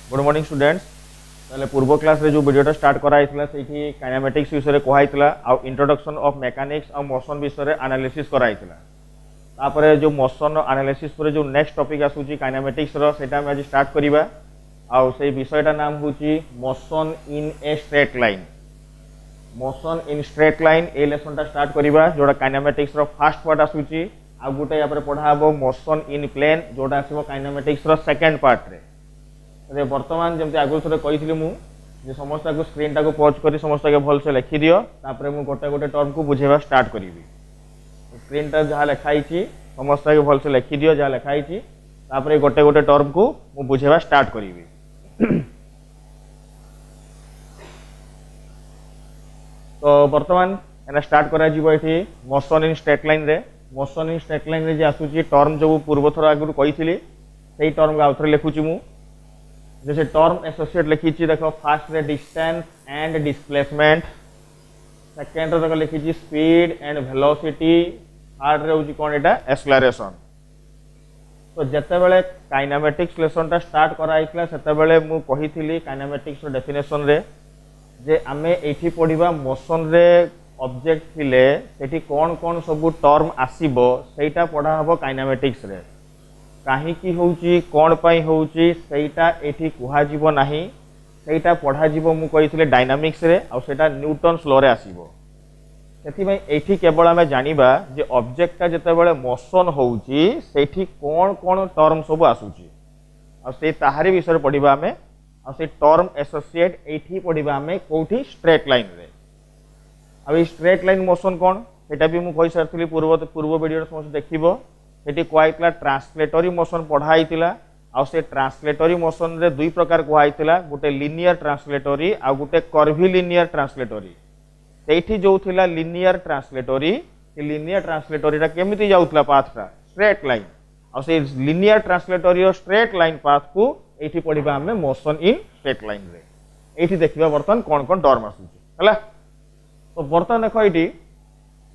Good morning students. ताले पूर्व class रे जो वीडियोटा स्टार्ट कराइथिला सेठी काइनेमेटिक्स विषय कहुला आ इंट्रोडक्शन ऑफ मेकानिक्स और मोशन विषय एनालिसिस कराइथिला। तापरे जो मोशन एनालिसिस पर जो नेक्स्ट टॉपिक आसुची काइनेमेटिक्स रो सेटा हम आज स्टार्ट करिबा। आ से विषयटा नाम होची motion in a straight line. Motion in straight line ए लेसनटा स्टार्ट करिबा जोडा काइनेमेटिक्स रो फर्स्ट पार्ट आसुची। आ गुटे या पर पढा हबो मोशन इन प्लेन जोडा आसीबो काइनेमेटिक्स रो सेकंड पार्ट रे। बर्तमान जमती आगु थोड़े कही मुझे समस्त को स्क्रीन टाक पॉज कर समस्त के भल से लिखि दियो। तापर मुझे गोटे गोटे टर्म को बुझेबा स्टार्ट करी। स्क्रीन टा जहाँ लिखाई समस्त के भल से लिखि दियो जहाँ लिखाई। तापर गोटे गोटे टर्म को मुझे बुझेबा स्टार्ट करी। तो बर्तमान एना स्टार्ट करा जीवो एठी मोशन इन स्ट्रेट लाइन रे। मोशन इन स्ट्रेट लाइन रे जे आसुची टर्म जो पूर्व थर आगु कही सेही टर्म को आउथरे लिखुची मु। जैसे टर्म एसोसिएट लिखी देखो फास्ट रे डिस्टेंस एंड डिस्प्लेसमेंट, सेकेंड रे लिखी स्पीड एंड वेलोसिटी, थर्ड रे होची कोन एटा एक्सेलरेशन। तो जते बेले काइनेमेटिक्स लेसन ता स्टार्ट कराइतला सेते बेले मु कहिथिली काइनेमेटिक्स रो डेफिनेशन रे जे आमे एठी पढिबा मोशन रे ऑब्जेक्ट थिले सेठी कोन कोन सब टर्म आसीबो सेटा पढा हबो काइनेमेटिक्स रे। कहीं होउची कोन पाई होउची सेटा एठी कुहा जीवो नाही, सेटा पढ़ा जीवो मु कहिथिले डायनामिक्स रे आ सेटा न्यूटन्स लॉ रे आसीबो। सेथि भाई एठी केवल हमें जानिबा जे ऑब्जेक्ट का जते बेले मोशन होउची सेठी कोन कोन टर्म सब आसुची आ से ताहारी विषय पढ़िबा हमें। आ से टर्म एसोसिएट एठी पढ़िबा हमें कोठी स्ट्रेट लाइन रे। अब ई स्ट्रेट लाइन मोशन कोन सेटा भी मु कहि सारथिली पूर्व वीडियो समस्त देखिबो। सेठी कहला ट्रांसलेटरी मोशन पढ़ाई आ से ट्रांसलेटरी मोशन रे दुई प्रकार कहला, गोटे लिनियर ट्रांसलेटरी आ गोटे कर्विलिनियर ट्रांसलेटरी। सेठी जो थिला लिनियर ट्रांसलेटरी, लिनियर ट्रांसलेटरी टा केमिति जाउतला पाथटा स्ट्रेट लाइन आ से linear translatory straight line path को एठी पढ़िबा हमें मोशन इन स्ट्रेट लाइन रे। एठी देखिबा बर्तमान कोन कोन टर्म आसुची हला। तो बर्तमान देखो एठी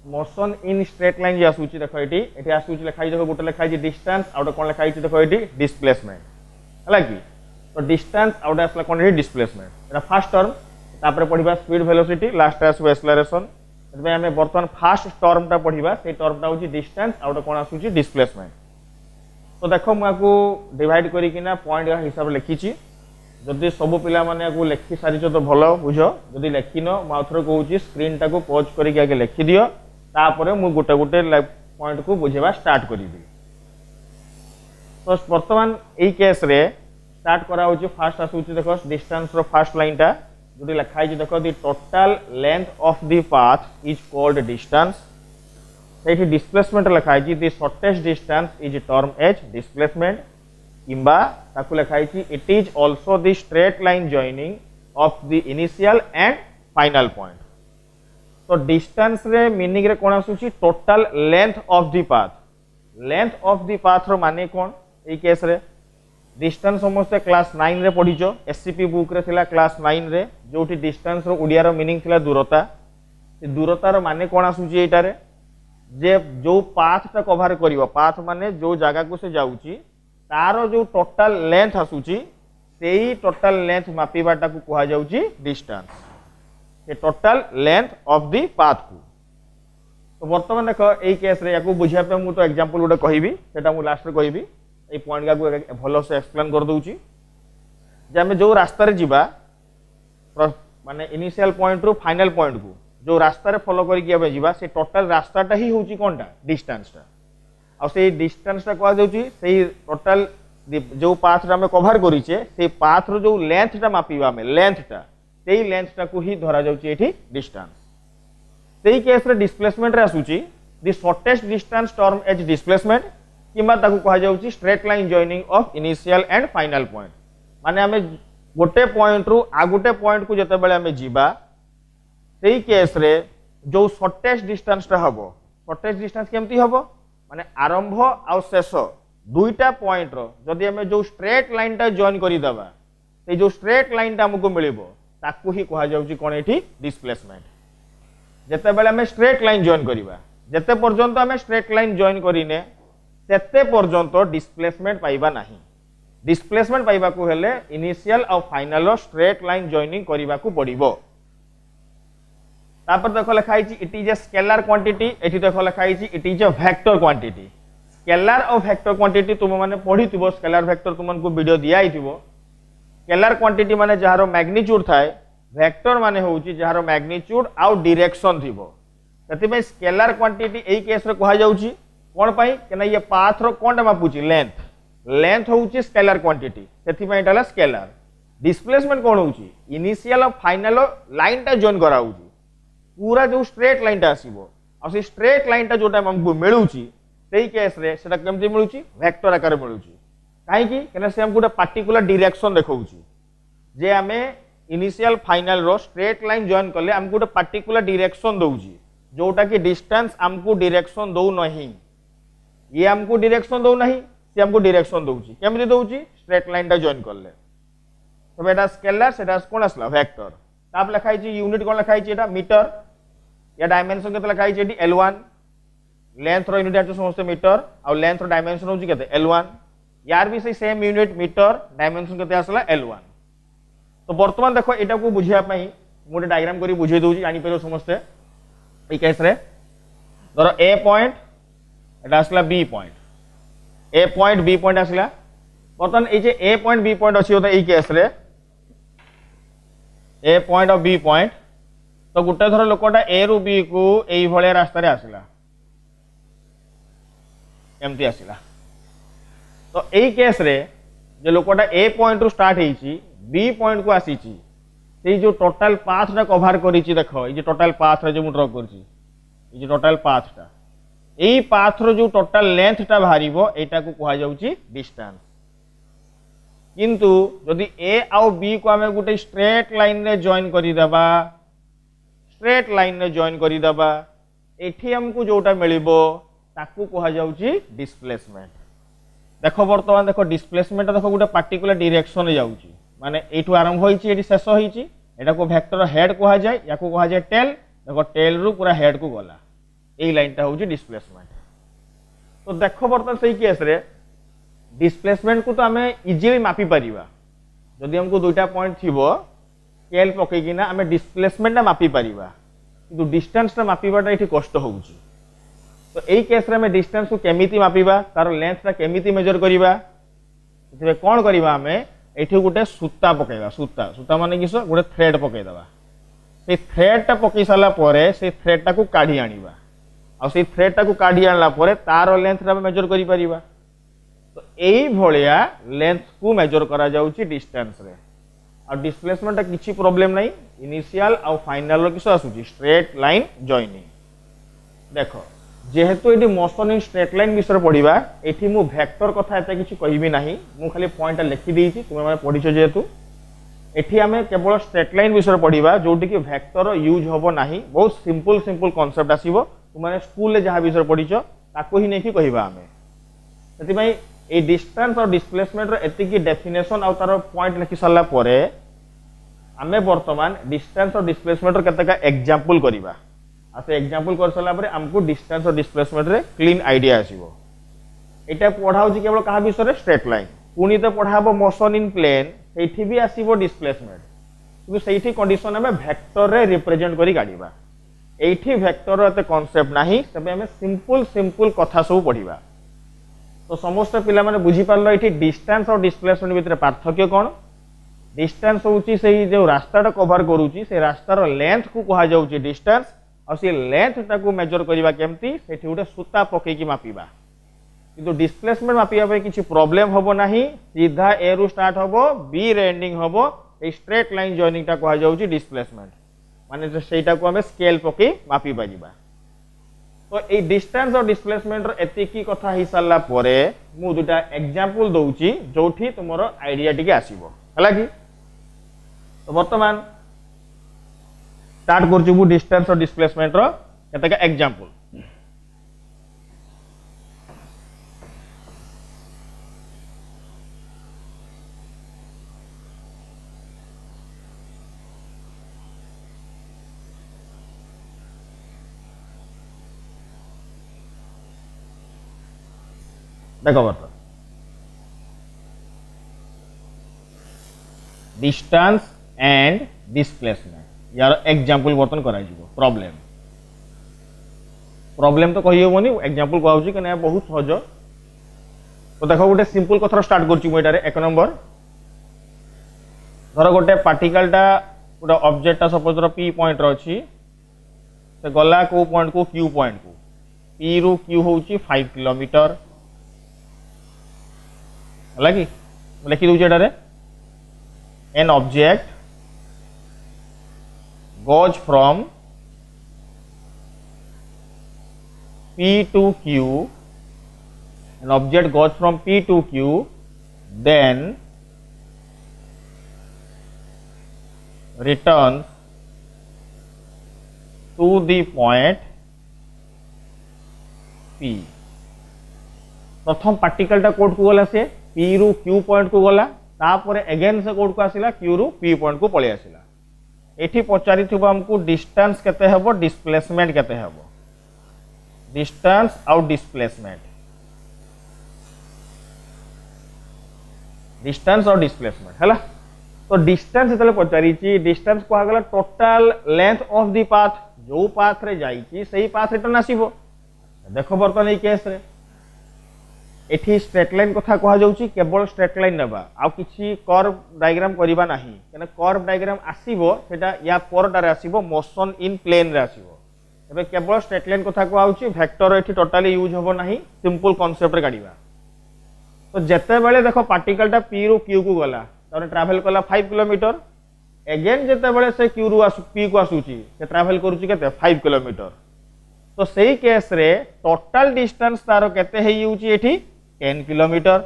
मोशन इन स्ट्रेट लाइन जे आसुची देखो एठी आसुची लिखाई देखो गोटे लिखाई डिस्टेंस आउट कोन लिखाई देखो एठी डिस्प्लेसमेंट हला कि। तो डिस्टेंस आउट आसला कोन एठी डिस्प्लेसमेंट एटा फर्स्ट टर्म। तापर पढिबा स्पीड वेलोसिटी, लास्ट आसु एक्सेलरेशन। तबे हमें बर्तमान फर्स्ट टर्म टा पढिबा से टर्म टा होची डिस्टेंस आउट कोन आसुची डिस्प्लेसमेंट। तो देखो मुझे डिवाइड करिकिना पॉइंट हिसाब लिखी। जदि सब पिला माने को लिखि सारिछ तो भलो बुझ, जदि लिखिन माउथर कहूची स्क्रीन टा को पॉज करके आगे लिखि दियो। तापर मु गोटे गोटे पॉइंट को बुझेबा स्टार्ट करी। तो वर्तमान एई केस रे स्टार्ट करा होची फास्ट आसुची देखो डिस्टेंस रो फर्स्ट लाइन टा जोटी लिखाई देखो the total length of the path is called distance. सेठी डिस्प्लेसमेंट लिखाई the shortest distance is term as displacement किंबा ताकू लिखाई it is also the straight line joining of the initial and final point. तो डिस्टेंस रे meaning रे कोन आसुची total length of the path. Length of the path रो माने कोन ए केस रे डिस्टेंस समस्त क्लास 9 रे पढिचो। एससीपी बुक रे थिला क्लास 9 रे जोठी डिस्टेंस रो उडिया रो मीनिंग थिला दूरता। से दूरता रो माने कोन आसुची एटा रे जे जो पाथ ता कवर करिवो, पाथ माने जो जगह को से जाउची तारो जो टोटल लेंथ आसुची सेही टोटल लेंथ मापिबाटा को कहा जाउची डिस्टेंस। ये total length of the path को। तो वर्तमान देखो एई केस रे याकू बुझिया पे मु तो एग्जांपल गोटे कहबी सेटा मु लास्ट रे कहबी। ए पॉइंट का को भलो से एक्सप्लेन कर दोउची जे हम जो रास्ता रे जीवा माने इनिशियल पॉइंट रु फाइनल पॉइंट को जो रास्ता रे फॉलो करिक आबे जीवा से टोटल रास्ताटा ही होची कोनटा डिस्टेंस टा। आ से डिस्टेंस टा कहा जाउची सेही टोटल जो पाथ रे हम कवर करिचे से पाथ रो जो लेंथ टा मापीबा हम लेंथ टा सेही लेंथ टा को ही धरा जाउची एठी डिस्टेंस। सेही केस रे डिस्प्लेसमेंट रे आसुची the shortest distance term as displacement किंबा ताकू कहा जाउची straight line joining of initial and final point. माने हमें गोटे पॉइंट रु आ गोटे पॉइंट को जते बेले हमें जीवा सेही केस रे जो शॉर्टेस्ट डिस्टेंस टा हबो। शॉर्टेस्ट डिस्टेंस केमती हबो माने आरंभ आ शेष दुईटा पॉइंट रो जदि हमें जो स्ट्रेट लाइन टा जॉइन करि दबा से जो स्ट्रेट लाइन टा हमको मिलिबो ताकू ही कहा जाउची कोन एठी डिस्प्लेसमेंट। जते बेले हमें स्ट्रेट लाइन जॉइन करिबा जते पर्यंत हमें स्ट्रेट लाइन जॉइन करिने सेते पर्यंत डिस्प्लेसमेंट पाइबा नाही। डिस्प्लेसमेंट पाइबा को हेले इनिशियल और फाइनल रो स्ट्रेट लाइन जॉइनिंग करबा को पड़िबो। तापर देखो लिखाई it is a scalar quantity, एठी देखो लिखाई it is a vector quantity. Scalar और वेक्टर क्वांटिटी तुम माने पढ़िथिबो, स्केलर वेक्टर तुमन वीडियो दिया आइथिबो। स्केलर क्वांटिटी माने जहारो मैग्नीट्यूड थाए, वेक्टर माने होउची जहारो मैग्नीट्यूड आउ डायरेक्शन थिबो। तति में स्केलर क्वांटिटी एई केस रे कहा जाउची कोन पई केना ये पाथ रो कोनटा मापुची लेंथ, लेंथ होउची स्केलर क्वांटिटी, सेथि में एटाला स्केलर। डिस्प्लेसमेंट कोन होउची इनिशियल और फाइनल लाइन टा जॉइन कराउची, पूरा जो स्ट्रेट लाइन टा आसीबो और से स्ट्रेट लाइन टा जोटा हमको मिलुची सेही केस रे सेटा केमति मिलुची वेक्टर आकार मिलुची। काहे कि केना से हमको पर्टिकुलर डायरेक्शन देखौची जे हमें इनिशियल फाइनल रो स्ट्रेट लाइन जॉइन करले हमको पर्टिकुलर डायरेक्शन दउची, जोटा कि डिस्टेंस हमको डायरेक्शन दउ नहीं, ये हमको डायरेक्शन दउ नहीं, से हमको डायरेक्शन दउची। केमति दउची स्ट्रेट लाइन टा जॉइन करले। तो बेटा स्केलर सेटा कोन असला वेक्टर। ताप लिखाई छी यूनिट कोन लिखाई छी एटा मीटर, या डायमेंशन केते लिखाई छी एटी L1, लेंथ रो यूनिट आछो समस्त मीटर और लेंथ रो डायमेंशन होची केते L1, यार भी सही सेम यूनिट मीटर, डायमेंशन केते आसला L1। तो वर्तमान देखो एटा को बुझिया पई मोटे डायग्राम करी बुझे दोची जानि परौ समस्त। ए केस रे धरो ए पॉइंट एटा आसला बी पॉइंट, ए पॉइंट बी पॉइंट आसला। वर्तमान ए जे ए पॉइंट बी पॉइंट अछि ओता ए केस रे ए पॉइंट और बी पॉइंट, तो गोटे थर लोकटा ए रु बी को एई भले रास्ता रे आसला, एमती आसला। तो एई केस रे जे लोकटा ए पॉइंट रु स्टार्ट हेची बी पॉइंट को आसीची, से जो टोटल पाथ टा कवर करिची देखो, ए जे टोटल पाथ रे जो मु ड्रा करची, ए जे टोटल पाथ टा, एई पाथ रो जो टोटल लेंथ टा बाहरिबो एटा को कहा जाउची डिस्टेंस। किंतु जदि ए आउ बी को हमें गोटे स्ट्रेट लाइन रे जॉइन करि देबा, स्ट्रेट लाइन रे जॉइन करि देबा, एठी हमको जोटा मिलिबो ताकू कहा जाउची डिस्प्लेसमेंट। देखो वर्तमान देखो डिस्प्लेसमेंट देखो गोटे पर्टिकुलर डायरेक्शन रे जाउची, माने एठू आरंभ होईची एठी शेष होईची, एटा को वेक्टर हेड कहा जाय, या को कहा जाय टेल। देखो टेल रु पूरा हेड को गला, एई लाइन टा होउची डिस्प्लेसमेंट। तो देखो वर्तमान सही केस रे डिस्प्लेसमेंट को तो हमें इजीली मापी परिबा, जदि हमको दुईटा पॉइंट थिबो स्केल पके किना हमें डिस्प्लेसमेंट ना मापी परिबा, किंतु डिस्टेंस ना मापीबाटा एठी कष्ट होउची। तो एई केस रे हमें डिस्टेंस को केमिति मापीबा, तार लेंथ ता केमिति मेजर करिबा, एथिबे कोन करिबा हमें एठी गुटे सूता पकेबा। सूता सूता माने किसो गुटे थ्रेड पके दबा, से थ्रेड टा पके साला परे से थ्रेड टा को काढी आनिबा, आ से थ्रेड टा को काढी आनला परे तार लेंथ रा मेजर करि परिबा। तो एई भलिया लेंथ को मेजर करा जाउची डिस्टेंस रे। और डिस्प्लेसमेंट किसी प्रॉब्लम नहीं, इनिशियल और फाइनल रो किसो आसुची स्ट्रेट लाइन जॉइनिंग। देखो जेहेतु eighty motion in straight line विषय पढ़िबा, एठी मु वेक्टर कथा एते किछि कहिबी नाही, मु खाली पॉइंट लिखि देइछि, तुमे माने पढिछो जेहेतु। एठी हमें केवल स्ट्रेट लाइन विषय पढ़िबा जोटी कि वेक्टर यूज होबो नाही, बहुत सिंपल सिंपल कांसेप्ट आसीबो। तुमे स्कूल ले जहा विषय पढिछो ताको ही नेकी कहिबा हमें। सेति भाई ए डिस्टेंस और डिस्प्लेसमेंट रो एतिकी डेफिनेशन आ तार पॉइंट लिखि साला परे आमे वर्तमान डिस्टेंस और डिस्प्लेसमेंट रो केतका एग्जांपल करिबा। आ से एग्जांपल कर साला परे हमको डिस्टेंस और डिस्प्लेसमेंट रे क्लीन आईडिया आसीबो। एटा पढाउची केवल कहा विषय रे स्ट्रेट लाइन, पुनी तो पढाबो मोशन इन प्लेन, सेठी भी आसीबो डिस्प्लेसमेंट, कि सेठी कंडीशन हमें वेक्टर रे रिप्रेजेंट करी गाडीबा। एठी वेक्टर रो एते कांसेप्ट नाही, तबे हमें सिंपल सिंपल कथा सब पढिबा। तो समस्त पिला माने बुझी पारलो एठी डिस्टेंस और डिस्प्लेसमेंट भितर पार्थक्य कोन। डिस्टेंस होउची सेही जो रास्ताटा कवर करूची से रास्तार लेंथ को कहा जाउची डिस्टेंस, और से लेंथ टाकू मेजर करिबा केमती सेठी उटे सूता पके की मापिबा। किंतु डिस्प्लेसमेंट मापिया पे किछि प्रॉब्लम होबो नाही, सीधा ए रु स्टार्ट होबो बी रे एंडिंग होबो, ए स्ट्रेट लाइन जॉइनिंग टा कहा जाउची डिस्प्लेसमेंट, माने सेटा को हमें स्केल पके मापी परिबा। तो ए डिस्टेंस और डिस्प्लेसमेंट रो एतिकी कथा हि साला परे मु दुटा एग्जांपल दउची जोठी तुमरो आईडिया टिके आसीबो हला कि। तो वर्तमान स्टार्ट करछु मु डिस्टेंस और डिस्प्लेसमेंट रो केतका एग्जांपल। देखो बर्तमान डिस्टेंस एंड डिस्प्लेसमेंट यार एग्जांपल बर्तन करा जिवो प्रॉब्लम प्रॉब्लम तो कहि होबनी एग्जांपल कहउची कि ना बहुत सहज तो देखो गोटे सिंपल कथा स्टार्ट करची मु एटारे 1 नंबर धर गोटे पार्टिकल टा गोटे ऑब्जेक्ट टा सपोज पी पॉइंट रो अछि से गला को पॉइंट को क्यू पॉइंट को पी रु क्यू होउची 5 किलोमीटर हला कि लिखि दउची एटारे an object goes from P to Q, an object goes from P to Q, then returns to the point P. प्रथम पार्टिकल टा कोड को गला से P रु Q पॉइंट को गला तापरे अगेन से कोड को आसिला Q रु P पॉइंट को पळे आसिला एठी पचारि थिबो हमकु डिस्टेंस केते हेबो डिस्प्लेसमेंट केते हेबो डिस्टेंस आउट डिस्प्लेसमेंट हला तो डिस्टेंस इतले पचारि छि डिस्टेंस को आगला total length of the path जो पाथ रे जाई छि सेही पाथ रिटर्न आसीबो देखो बर्तन ए केस रे एठी स्ट्रेट लाइन कथा कहा जाउची केवल स्ट्रेट लाइन नेबा आ किछि कर्व डायग्राम करिबा नाही केना कर्व डायग्राम आसीबो सेटा या परडारे आसीबो मोशन इन प्लेन रे आसीबो एबे केवल स्ट्रेट लाइन कथा कहा जाउची वेक्टर एठी टोटली यूज होबो नाही सिंपल कांसेप्ट रे गाडीबा तो जते बेले देखो पार्टिकल टा p रु q को गला तारे ट्रैवल कला 5 किलोमीटर अगेन जते बेले से q रु p को आसुची से ट्रैवल करूची केते 5 किलोमीटर तो सही केस रे टोटल डिस्टेंस तारो केते हे यूची एठी 10 किलोमीटर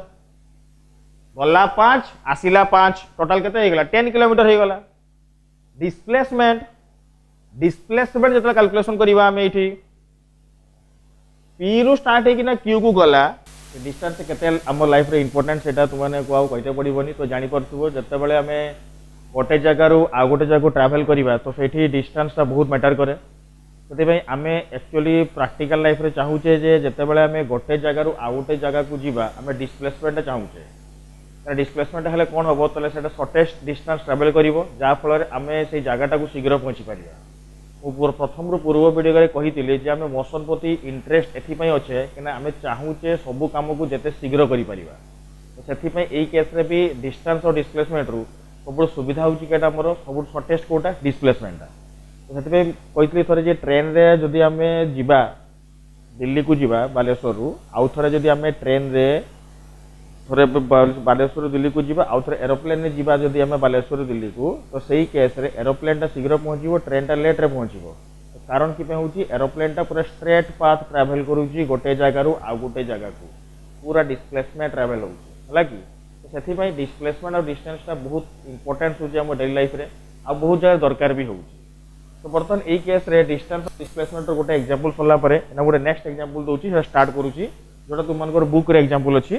गला 5 आसिला 5 टोटल केते हे गला 10 किलोमीटर हे गला डिस्प्लेसमेंट जतला कैलकुलेशन करिबा हम एठी p रु स्टार्ट हे कि ना q को गला डिस्टेंस केते हमर लाइफ रे इंपोर्टेंट सेटा तुम माने को कहते पड़िबनी तो जानि परथुबो जते बेले हमें गोटे जगह रु आ गोटे जगह ट्रैवल करिबा तो सेठी डिस्टेंस ता बहुत मैटर करे से आम एक्चुअली प्रैक्टिकल लाइफ रे चाहूचे जे जते बेले आम गोटे जगह रु आ गोटे जगह को जीवा आम डिस्प्लेसमेंट चाहूचे डिस्प्लेसमेंट हेले कोन होबो तले सेटा शॉर्टेस्ट डिस्टेंस ट्रैवल करिवो जा फल रे आम से जगहटा को शीघ्र पहुंची परिया ऊपर प्रथम रु पूर्व वीडियो रे कहितिले जे आम मोशन प्रति इंटरेस्ट एथि पई अछे कि आम चाहूचे सब काम को जते शीघ्र करि परिबा तो सेथि पई एई केस रे भी डिस्टेंस और डिस्प्लेसमेंट रु सब सुविधा होची केटा हमर सब शॉर्टेस्ट कोटा डिस्प्लेसमेंट तो से कही थे जे ट्रेन रे जदि आम जीवा दिल्ली को जीवा बालेश्वर रु आउ थे जदि आम ट्रेन रे थोड़े बालेश्वर दिल्ली को जीवा आउ थे एरोप्लेन रे जीवा जदि आम बालेश्वर दिल्ली को तो सही केस रे एरोप्लेन टा शीघ्र पहुँचो ट्रेन टा लेट रे पहुँचो कारण कि होची एरोप्लेन टा पूरा स्ट्रेट पाथ ट्रैवल करूची गोटे जगह रु आउ गोटे जगह को पूरा डिस्प्लेसमेंट ट्रैवल होला कि तो से डिस्प्लेसमेंट और डिस्टेंस टा बहुत इंपोर्टेंट होची हम डेली लाइफ रे आ बहुत जगह दरकार भी होची तो बर्तमान ए केस रे डिस्टेंस और डिस्प्लेसमेंट रो गोटे एग्जांपल सरला परे एना गोटे नेक्स्ट एग्जांपल दोची से स्टार्ट करूची जोटा तुम मानकर बुक रे एग्जांपल अछि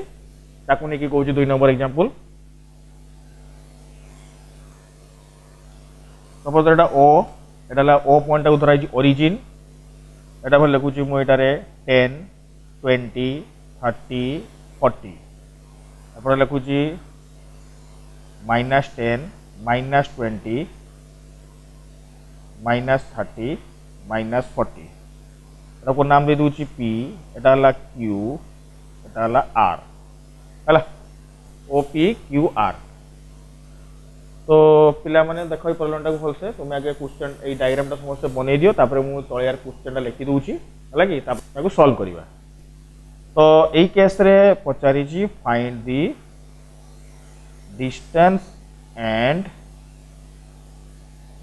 ताकू नेकी कहूची 2 नंबर एग्जांपल सपोज एटा ओ एटा ला ओ पॉइंट को धराई ओरिजिन एटा भल लिखुची मु एटा रे 10 20 30 40 अपन लिखुची -10 -20 -30 -40 को नाम दे दूची P एटा ला Q एटा ला R हला OP QR तो पिला माने देखो प्रॉब्लम को भलसे तुम आगे क्वेश्चन ए डायग्राम टा समस्त बनै दियो तापर मु तळियार क्वेश्चन टा लिखि दूची हला कि तापर को सॉल्व करिवा तो ए केस रे पचारि जी find the distance and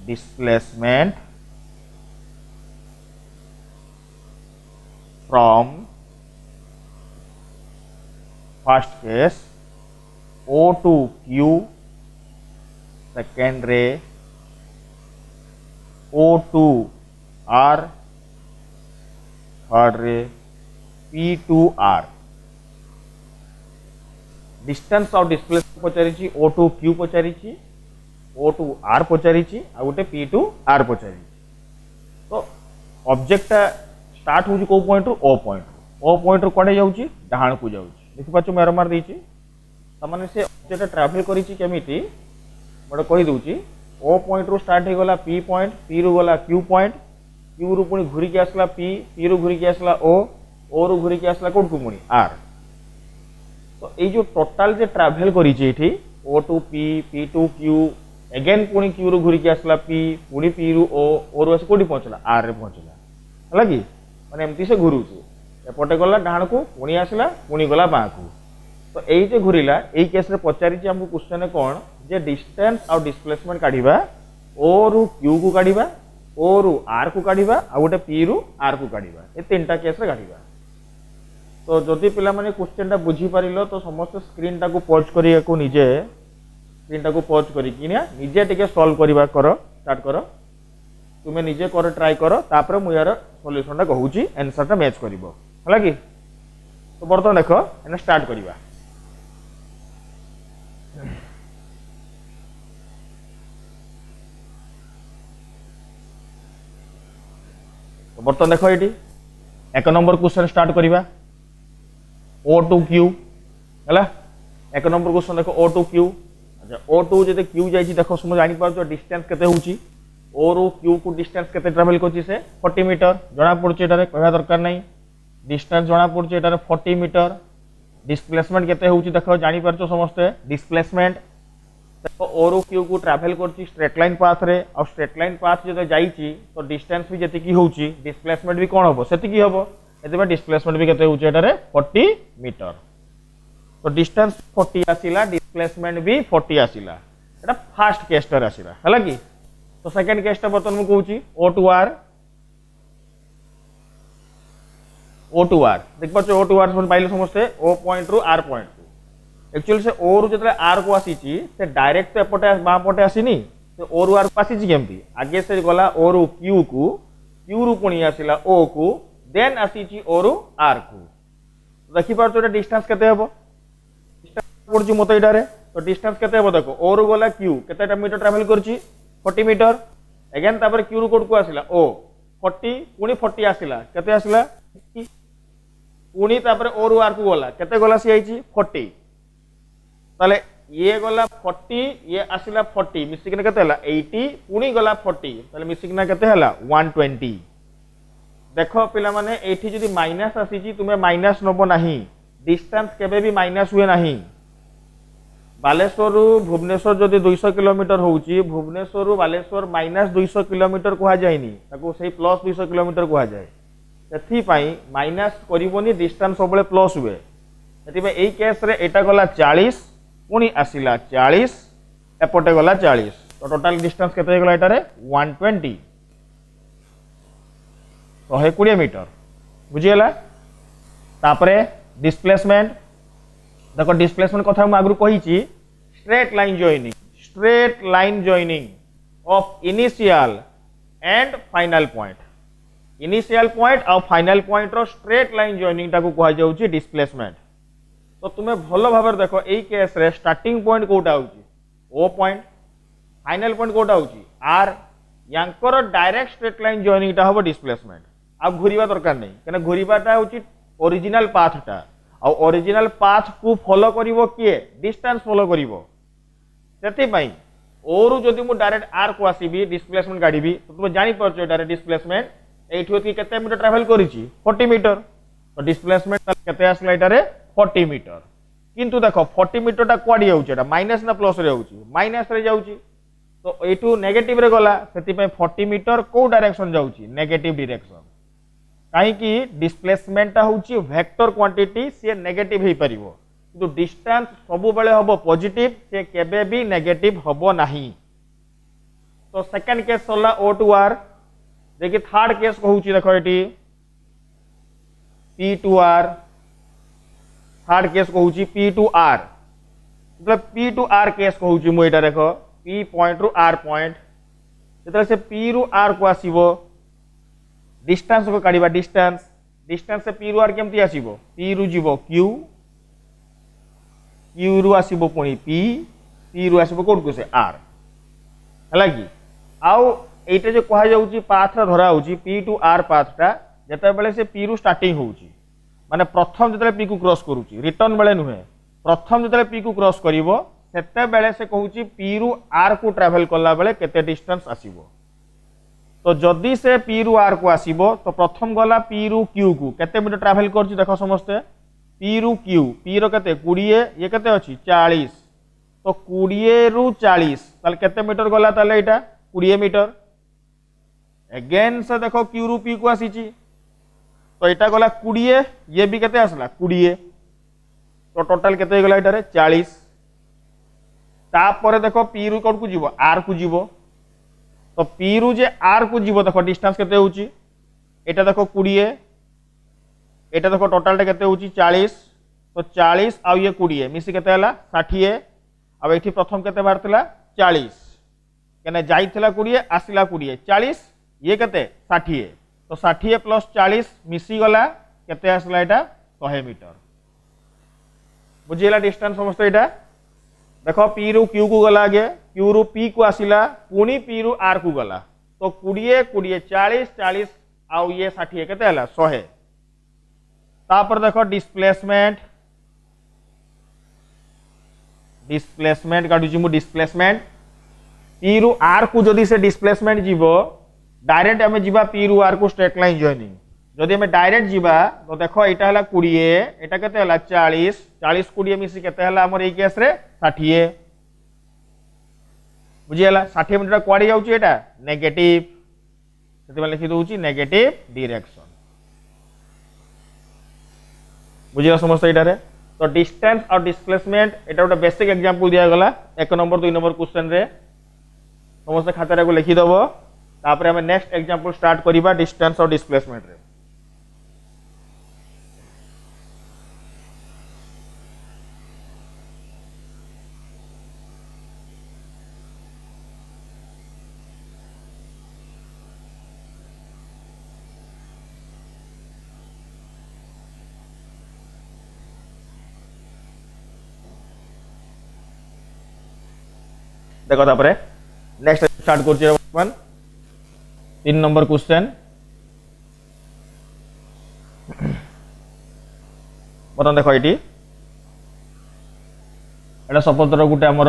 displacement from first case O to Q, second ray O to R, third ray P to R. Distance और डिस्प्लेसमेंट पचारि O to Q पचारि O to R पचारि आ गोटे P to R पचारि तो object start होची को point रु O पॉइंट रु कोडे जाउची डाहाण को जाउची देखि पाछु मेरो मार देची त माने से ऑब्जेक्ट ट्रैवल करिची केमिति गोटे कही दूची ओ पॉइंट रु स्टार्ट हो गला पी पॉइंट, पी रु गला क्यू पॉइंट, क्यू रु पुणी घूरिकी आसला पी, पी रु घूरिकी आसला ओ रु घूरिकी आसला कोड को पुणी आर। तो ये जो टोटाल जे ट्रैवल करी O to P, P to Q, again पुणी क्यू रु घूरिकी आसला पी, पुणी पी रु ओ रु आस कोडी पहुंचला आर रे पहुंचला हला कि माने एमती से घुरुची एपटे गला डाण को पुणी आसला पुणी गला बाँ को। तो यही जो घूरिला यही केस रे पचारि हमको क्वेश्चन कौन जे डिस्टेंस और डिस्प्लेसमेंट काढ़िबा ओ रु क्यू को काढ़िबा, ओ रु आर को काढ़िबा आ गोटे पी रु आर को काढ़िबा, ए तीनटा केस रे काढ़िबा। तो जदि पिला माने क्वेश्चन टा बुझी पारिलो तो समस्त स्क्रीन टा को पॉज करिया को निजे स्क्रीन टा को पॉज करी कि निजे टिके सॉल्व करबा करो स्टार्ट करो, तुमे निजे कर ट्राई करो तापर मु यार सॉल्यूशन टा कहूची आंसर टा मैच करबो हला कि। तो बर्तमान देखो एना स्टार्ट करबा। तो बर्तमान देखो ये एक नंबर क्वेश्चन स्टार्ट करबा ओ टू क्यू है। एक नंबर क्वेश्चन देखो ओ टू क्यू। अच्छा ओ टू जो क्यू जाइए देख समझ जानी पार डिस्टेंस केते होची ओ रु क्यू को डिस्टेंस केते ट्रैवल करची से 40 मीटर जना पड़छ एटारे कहवा दरकार नहीं डिस्टेंस जना पड़छ एटारे 40 मीटर। डिस्प्लेसमेंट केते होची देखो जानी पारछो समस्ते डिस्प्लेसमेंट देखो ओ रु क्यू को ट्रैवल करची स्ट्रेट लाइन पाथ रे और स्ट्रेट लाइन पाथ जो जाइची तो डिस्टेंस भी जति की होची डिस्प्लेसमेंट भी कोन होबो सेति की होबो एते डिस्प्लेसमेंट भी केते होची एटारे 40 मीटर। तो डिस्टेंस 40 आसिला डिस्प्लेसमेंट भी 40 आसिला एटा फर्स्ट केस्टर आसिला हला कि। तो सेकंड केस्टर बर्तन मु कहूची ओ टू आर देख पाछो ओ टू आर सुन पाइले समस्ते ओ पॉइंट रु आर पॉइंट को एक्चुअली से ओ रु जतले आर को आसीची से डायरेक्ट एपटे बा पटे आसीनी से ओ रु आर को आसीची केमती आगे से गला ओ रु क्यू रु पुणी आसिला ओ को देन आसीची ओ रु आर को। देखि पाछो एटा डिस्टेंस केते हेबो पड़ची मत ये तो डिस्टेंस केते हेबो देखो ओ रु गला क्यू केतेटा मीटर ट्रैवल करची 40 मीटर अगेन तापर क्यू रु कोड को आसिला ओ 40 पुणी 40 आसिला केते आसिला पुणी तापर ओ रु आर को गला केते गला सी आइची 40 ताले ये गला 40 ये आसिला 40 मिसिकना केते हला 80 पुणी गला 40 ताले मिसिकना केते हला 120। देखो पिला माने एठी जदी माइनस आसीची तुमे माइनस नबो नाही डिस्टेंस केबे भी माइनस हुए नाही। बालेश्वर भुवनेश्वर जदि 200 किलोमीटर होउची भुवनेश्वर बालेश्वर माइनस 200 किलोमीटर कहा जायनी ताको सही प्लस 200 किलोमीटर कहा जाए सेथि पई माइनस करिवोनी डिस्टेंस सबले प्लस हुए सेथि पई एई केस रे एटा गला 40 पुनी आसिला 40 एपटे गला 40 तो टोटल डिस्टेंस केते गला एटारे 120 120 मीटर बुझियला। तापरे डिस्प्लेसमेंट देखो डिस्प्लेसमेंट कथा मैं आगु कही straight line joining of initial and final point initial point और फाइनल पॉइंट रो स्ट्रेट लाइन जॉइनिंग टाको कहा जाउची डिस्प्लेसमेंट। तो तुम्हें भलो भाव देखो एई केस रे स्टार्टिंग पॉइंट कोटा होची ओ पॉइंट फाइनल पॉइंट कोटा होची आर यांकर डायरेक्ट स्ट्रेट लाइन जॉइनिंग टा होबो डिस्प्लेसमेंट आ घुरीबा दरकार नहीं कने घुरीबाटा होची ओरिजिनल पाथ टा और ओरिजिनल पाथ को फॉलो करिवो किए डिस्टेंस फॉलो करिवो सेति पई ओ रु जदि मु डायरेक्ट आर को आसीबी डिस्प्लेसमेंट गाड़ीबी तो तुम जानि परछो डायरेक्ट डिस्प्लेसमेंट एठी होती केते मीटर ट्रैवल करिछि 40 मीटर तो डिस्प्लेसमेंट केते आसला एटारे 40 मीटर किंतु देखो 40 मीटर टा कोडी जाउछि एटा माइनस ना प्लस रे जाउछि माइनस रे जाउछि तो एटू नेगेटिव रे गला सेति पई 40 मीटर को डायरेक्शन जाउछि नेगेटिव डायरेक्शन कहीं डिस्प्लेसमेंट होची वेक्टर क्वांटिटी से नेगेटिव हो पारिबो किंतु डिस्टेंस सबु बेले हबो पॉजिटिव से केबे भी नेगेटिव हबो नाही। तो सेकंड केस होला ओ टू आर देखि थर्ड केस कहूची देखो एटी P to R third case कहूची पी टू आर मतलब पी टू आर केस कहूची मु एटा देखो पी पॉइंट रु आर पॉइंट जेतले से पी रु आर को आसीबो डिस्टेंस को काढ़ा डिस्टेंस से पी रु आर केमती आसीबो पी रु जीवो क्यू क्यू रु आसीबो पुणी पी रु आसीबो कोड को से आर हला कि आउ एटा जो कहा जाउची पाथ रा धरा होची पी टू आर पाथटा जेते बेले से पी रु स्टार्टिंग होची माने प्रथम जेते पी को क्रॉस करूची रिटर्न बेले नुहे प्रथम जेते पी को क्रॉस करिवो सेते बेले से कहूची पी रु आर को ट्रैवल कला बेले केते डिस्टेंस आसीबो। तो जदि से पी रु आर को आसीबो तो प्रथम गला पी रु क्यू को केते मीटर ट्रैवल करची देखो समस्ते पी रु क्यू पी रो केते 20 ये केते अछि 40 तो 20 रु 40 ताले केते मीटर गला ताले एटा 20 मीटर। अगेन से देखो क्यू रु पी को आसीची तो एटा गला 20 ये भी केते आसला 20 तो टोटल केते गला एटारे 40। तापर देखो पी रु कोड को जीवो आर को जीवो तो पी रु जे आर को जीवो देखो डिस्टेंस केते होउची एटा देखो 20 एटा देखो टोटल टा केते होउची 40 तो 40 आ ये 20 मिसी केते हला 60 अब एठी प्रथम केते बारतला 40 केने जाईतला 20 आसिला 20 40 ये केते 60 तो 60 प्लस 40 मिसी गला केते आसला एटा 100 मीटर। बुझिला डिस्टेंस समस्त एटा देखो पी रु क्यू को गला आगे क्यू रु पी को आसिला पुणी पी रु आर को गला तो 20 20 40 40 आउ ये 60 केते हला 100। तापर देखो डिस्प्लेसमेंट डिस्प्लेसमेंट काढुची मु डिस्प्लेसमेंट पी रु आर को जदी से डिस्प्लेसमेंट जीवो डायरेक्ट हमें जीवा पी रु आर को स्ट्रेट लाइन जॉइनिंग जदी हमें डायरेक्ट जीवा तो देखो एटा हला 20 एटा केते हला 40 40 20 मिसी केते हला हमर ए केस रे 60 बुझियला 60 मीटर क्वाडी जाउची एटा नेगेटिव सेते माने लिखि दोउची नेगेटिव डायरेक्शन। बुझिया समस्त एटा रे तो डिस्टेंस और डिस्प्लेसमेंट एटा गोटे बेसिक एग्जांपल दिया गला 1 नंबर 2 नंबर क्वेश्चन रे समस्त खाता को लिखि दबो तापर हम नेक्स्ट एग्जांपल स्टार्ट करिबा डिस्टेंस और डिस्प्लेसमेंट रे। देखो तापर नेक्स्ट स्टार्ट करछि अपन 3 नंबर क्वेश्चन बतन देखो एटी एटा सपोज धर गुटे हमर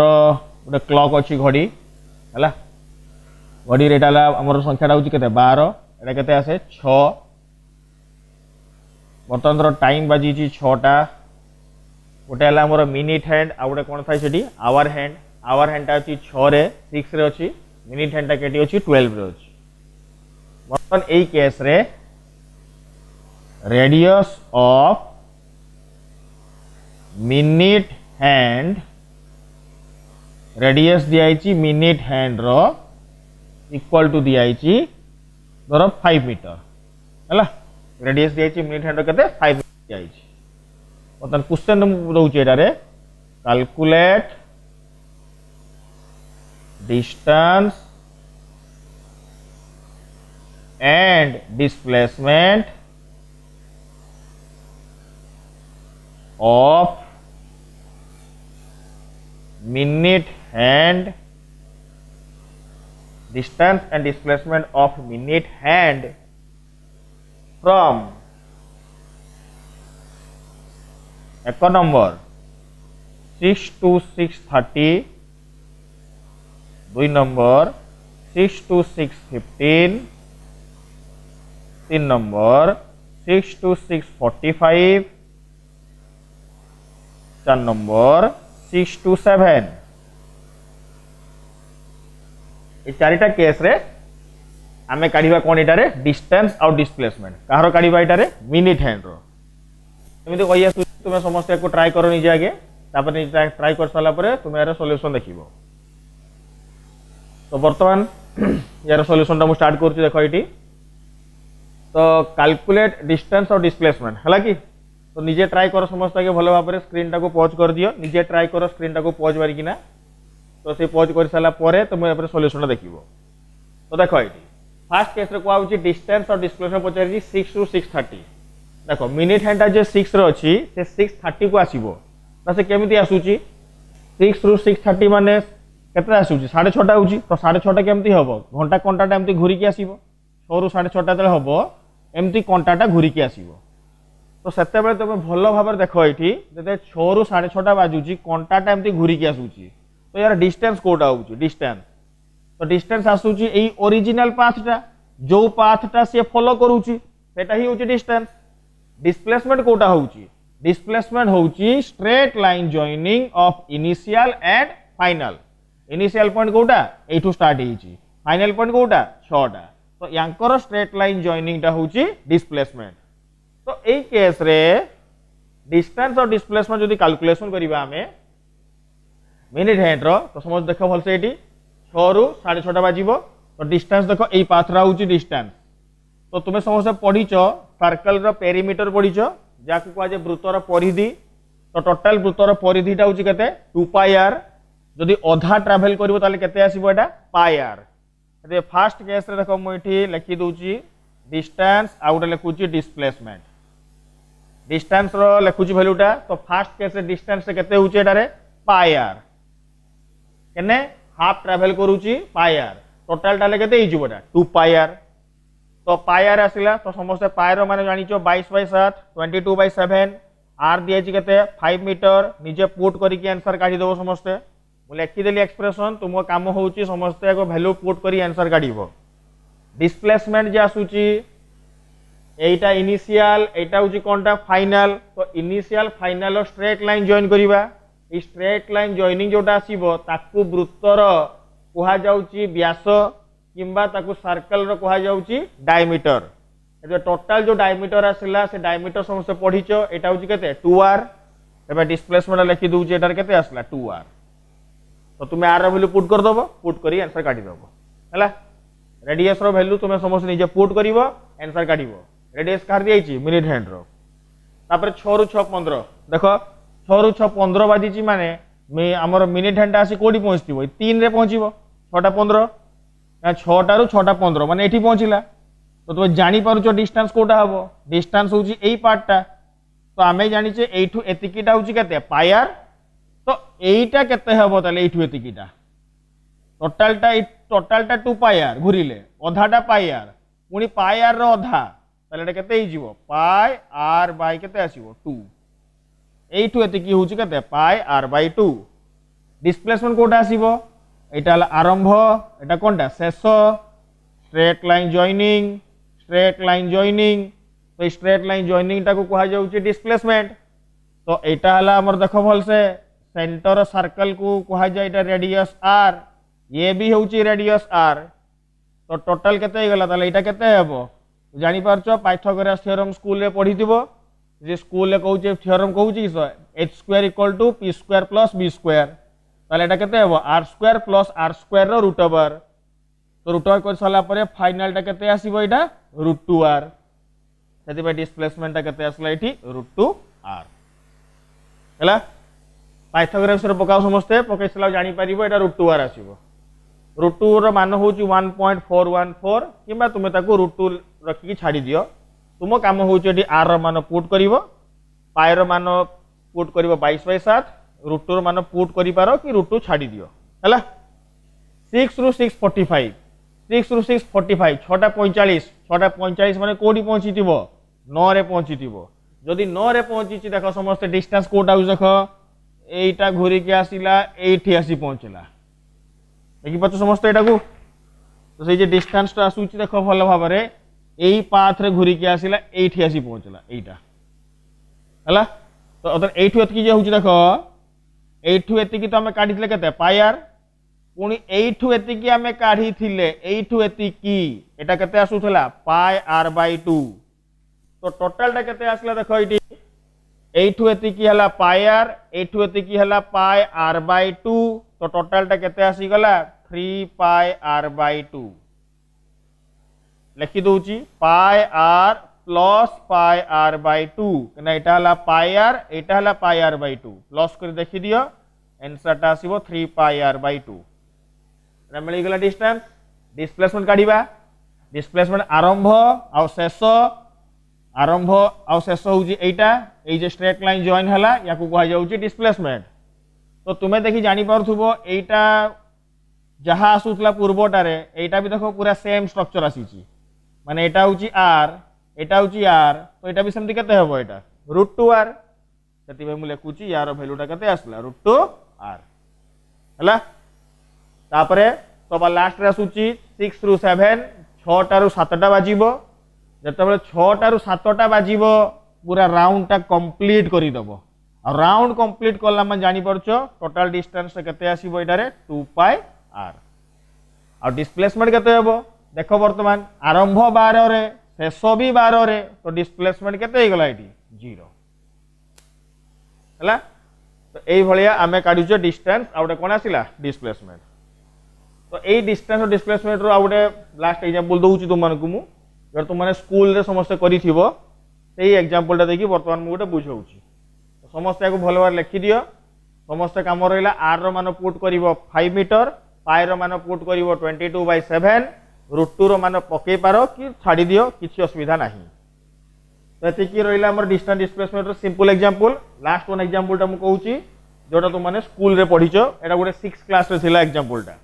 गुटे क्लॉक अछि घड़ी हला घड़ी रेटा ला हमर संख्याटा होछि केते 12 एटा केते आसे 6 बतन धर टाइम बाजी छि 6 टा गुटे हला हमर minute hand uh Gute cone Thai Sethi our hand टा अछि 6 रे 6 रे अछि मिनिट हैंड टा केटी अछि 12 रे अछि। बर्तन एई केस रे radius of minute hand radius दिया आइछि मिनिट हैंड रो इक्वल टू दिया आइछि धर 5 मीटर हला रेडियस दिया आइछि मिनिट हैंड रो केते 5 मीटर दिया आइछि। बर्तन क्वेश्चन रहउछि एटा रे calculate distance and displacement of minute hand distance and displacement of minute hand from 1 number 6 to 6:30 2 number 6 to 6:15 3 number 6 to 6:45 4 number 6 to 7 ये चारिटा केस रे आमे काढिबा कोन एटारे डिस्टेंस और डिस्प्लेसमेंट काहरो काढिबा एटारे मिनिट हैंड रो एमिति कहिया तुमे समस्त को ट्राई करो निजे आगे तापर निजे ट्राई कर साला परे तुमे यार सॉल्यूशन देखिबो। तो बर्तमान यार सॉल्यूशन टा मु स्टार्ट करछु देखो एटी तो कैलकुलेट डिस्टेंस और डिस्प्लेसमेंट हला कि तो निजे ट्राई करो समस्त के भलो भाबरे स्क्रीन टा को पॉज कर दियो निजे ट्राई करो स्क्रीन टा को पॉज मारी किना तो से पॉज कर साला परे तुम एपर सॉल्यूशन देखिबो। तो देखो एटी फर्स्ट केस रे को आउची डिस्टेंस और डिस्प्लेसमेंट पचारी 6 to 6:30 देखो मिनिट हैंड जे 6 रे अछि से 6:30 को आसीबो ना से केमिति आसुची 6 to 6:30 माने केते आसुची 6:30 होची तो 6:30 केमिति हबो घंटा कंटाटा एमिति घुरी के आसीबो 6 ରୁ 6:30 तले हबो एमिति कंटाटा घुरी के आसीबो तो सेते बेले तुम भल भाव देख ये जब 6 ରୁ 6:30 बाजुची कंटाटा एमती घूरिकी आसूची तो यार डिस्टेंस कोटा होची डिस्टेंस तो डिस्टेंस आसूची एई ओरिजिनल पाथटा जो पाथटा से फॉलो करूची सेटा ही होची डिस्टेंस डिस्प्लेसमेंट कोटा होची डिस्प्लेसमेंट होची straight line joining of initial and final initial point कोटा एठू स्टार्ट होची फाइनल पॉइंट कोटा 6टा तो यांकर स्ट्रेट लाइन जॉइनिंग टा होची डिस्प्लेसमेंट तो एई केस रे डिस्टेंस और डिस्प्लेसमेंट जदी कैलकुलेशन करिबा हमें मिनिट हैंड रो तो समझ देखो भल से एटी 6 ରୁ 6:30 बाजिबो तो डिस्टेंस देखो एई पाथरा होची डिस्टेंस तो तुमे समस्त पढिचो सर्कल रो पेरीमीटर पढिचो जाकु को जे वृत्तर परिधि तो टोटल वृत्तर परिधिटा होची केते 2 पाई आर जदी अधा ट्रैवल करिवो ताले केते आसीबो एटा पाई आर जे फर्स्ट केस रे देखो मु एठी लिखि दोची डिस्टेंस आउट लिखुची डिस्प्लेसमेंट डिस्टेंस रो लिखुची वैल्यूटा तो फर्स्ट केस रे डिस्टेंस से केते होची एटारे पाई आर केने हाफ ट्रैवल करूची पाई आर टोटल टाले केते हिजबोटा 2 पाई आर तो पाई आर आसिला तो समस्त पाई रो माने जानिचो 22/7 22/7 आर दियाची केते 5 मीटर निजे पुट करिके आंसर काढी देबो समस्त मु लिखि देली एक्सप्रेशन तुम काम होउची समस्त एको वैल्यू पुट करी आंसर काढीबो डिस्प्लेसमेंट जे आसुची एटा इनिशियल एटा होची कोनटा फाइनल तो initial final straight line join करिबा ई स्ट्रेट लाइन जॉइनिंग जोटा आसीबो ताकू वृत्तर कुहा जाउची व्यास किंबा ताकू सर्कल रो कुहा जाउची डायमीटर ए टोटल जो डायमीटर आसिला से डायमीटर समस्त पढिचो एटा होची केते 2r एबे डिस्प्लेसमेंट लिखि दूची एटार केते आसला 2r तो तुम आर वैल्यू पुट कर दबो पुट करी आंसर काढी दबो हला रेडियस रो वैल्यू तुम समस्त निजे पुट करिवो आंसर काढिवो रेडियस कार दियाची मिनिट हैंड रो तापर 6 ରୁ 6 15 देखो 6 ରୁ 6 15 बाजीची माने मे हमर मिनिट हैंड आसी कोडी पहुंचतिबो 3 रे पहुंचीबो 6टा 15 ना 6टा ରୁ 6टा 15 माने एठी पहुंचिला तो तुम जानि पारुचो डिस्टेंस कोटा हबो डिस्टेंस होची एई पार्टटा तो आमे जानिचे एठू एतिकीटा होची केते पाई आर तो एईटा केते हबो ताले एठू एतिकीटा टोटलटा 2 पाई आर घुरिले अधाटा पाई आर पुनी पाई आर रो अधा ताले एटा केते हिजिवो पाई आर बाय केते आसीबो 2 एठू एतिकी होची केते पाई आर बाय 2 डिस्प्लेसमेंट कोटा आसीबो एटा आरंभ एटा कोनटा शेष स्ट्रेट लाइन जॉइनिंग तो स्ट्रेट लाइन जॉइनिंग टाको कहा जाउची डिस्प्लेसमेंट तो एटा हला हमर देखो भल से सेंटर सर्कल को कहा जाय एटा रेडियस r ये भी होची रेडियस r तो टोटल केते गला ताले एटा केते हेबो जानि पारछो पाइथागोरस थ्योरम स्कूल रे पढिथिबो जे स्कूल ले कहउची थ्योरम कहउची h² = p² + b² ताले एटा केते हेबो r² + r² रो रूट ओवर तो रूट ओवर कर साला परे फाइनल टा केते आसीबो एटा √2r सेति बे डिस्प्लेसमेंट टा केते आसला एठी √2r हला पाइथागोरस रे पकाओ समस्ते पकेसला जानि परिबो एटा √2r आसीबो √2 रो मान होची 1.414 किबा तुमे ताको √2 रखि की छाडी दियो तुमो काम होची एठी r रो मान पुट करिवो पाई रो मान पुट करिवो 22/7 √2 रो मान पुट करि पारो कि √2 छाडी दियो हला 6 ରୁ 6:45 6 ରୁ 6:45 6टा 45 माने कोडी पहुंचीतिबो 9 रे पहुंचीतिबो जदी 9 रे पहुंचीची देखो समस्त डिस्टेंस कोटा हो देखो एटा घुरी के आसीला एठी आसी पहुंचला देखि पछ समस्त एटा को तो से जे डिस्टेंस ता आसुची देखो भल भाव रे एई पाथ रे घुरी के आसीला एठी आसी पहुंचला एटा हला तो अदर एठु एतकी जे होची देखो एठु एतकी तो हमें काढितले केते पाई आर पुणी एठू एतिकी आमे काढी थिले एठू एतिकी एटा केते आसुथला पाई आर बाय 2 तो टोटल टा केते आसला देखो इटी एठू एतिकी हला पाई आर एठू एतिकी हला पाई आर बाय 2 तो टोटल टा केते आसी गला 3 पाई आर बाय 2 लिखि दोची pi R plus pi R by 2 कना एटा हला पाई आर एटा हला पाई आर बाय 2 प्लस कर देखि दियो आंसर टा आसीबो 3 पाई आर बाय 2 मिल गला डिस्टेंस डिस्प्लेसमेंट काढिबा डिस्प्लेसमेंट आरंभ आ शेष होची एटा ए जे स्ट्रेट लाइन जॉइन हला याकू कहा जाउची डिस्प्लेसमेंट तो तुमे देखि जानि पारथुबो एटा जहा आसुतला पूर्वटारे एटा भी देखो पूरा सेम स्ट्रक्चर आसीची माने एटा होची r तो एटा भी सेमति केते हेबो एटा √2r से लिखुची यार भैल्यूटा केते आसला √2r हला तापरे तो लास्ट रे आसुची 6 रु 7 6 टारू 7 टा बाजिबो जतबेले 6 टारू 7 टा बाजिबो पूरा राउंड टा कंप्लीट करि दबो और राउंड कंप्लीट करला मन जानि परछो टोटल डिस्टेंस केते आसीबो एटारे 2πr और डिस्प्लेसमेंट केते हेबो देखो वर्तमान आरंभ 12 रे शेष भी 12 रे तो डिस्प्लेसमेंट केते हे गला एटी 0 हला तो एई भलिया आमे काढुछो डिस्टेंस आ उडे कोन आसिला डिस्प्लेसमेंट तो एई डिस्टेंस और डिस्प्लेसमेंट रो आ उडे लास्ट एग्जांपल दोउची तुम मानकु मु अगर तुम माने स्कूल रे समस्त करिथिबो सेई एग्जांपलटा देखि वर्तमान मु उडे बुझौची समस्त को भल भाव लिखि दियो समस्त काम रहिला आर रो मान पुट करिवो 5 मीटर पाई रो मान पुट करिवो 22/7 √2 रो मान पके पारो कि छाडी दियो किछि असुविधा नाही तो एति कि रहिला हमर डिस्टेंस डिस्प्लेसमेंट रो सिंपल एग्जांपल लास्ट वन एग्जांपलटा मु कहूची जोटा तुम माने स्कूल रे पढिचो एटा गुडे 6 क्लास रे थिला एग्जांपलटा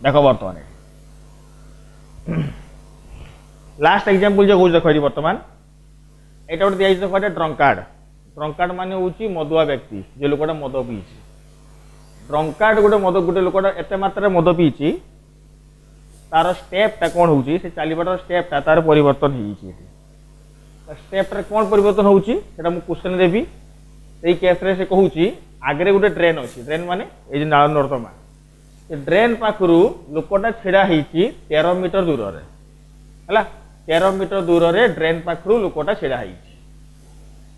देखो बर्तमान लास्ट एग्जांपल जो कौन देखो बर्तमान एटा गोटे दिया देखो ड्रंकार्ड ड्रंकार्ड माने होची मदुआ व्यक्ति जे लोकटा मद पीची ड्रंकार्ड गोटे लोकटा एते मात्रा मद पीची तार स्टेपटा कौन होची से चालीबाटर स्टेपटा तार परिवर्तन होईची एटी स्टेपटा कौन परिवर्तन होची सेटा मु क्वेश्चन देबी सेई केस रे से कहूची आगरे गोटे ड्रेन अछि ड्रेन माने ए जे नाळ नर्दमा ड्रेन पाखरु लोकटा छिड़ा होईची 13 मीटर दूर रे हला 13 मीटर दूर रे ड्रेन पाखरु लोकटा छिड़ा होईची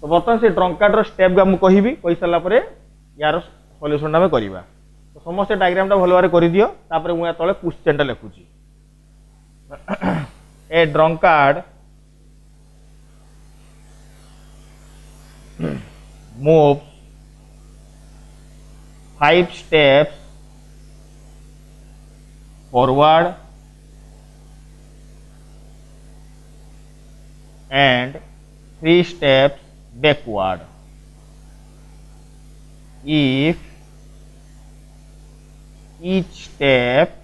तो बर्तमान से ड्रंकार्ड रो स्टेप गा मु कहिबी कहि सला परे यार सॉल्यूशन ना करबा तो समस्त डायग्राम टा भलो बारे करि दियो तापर मु या तळे क्वेश्चन टा लिखुची ए drunkard moves 5 steps forward and 3 steps backward if each step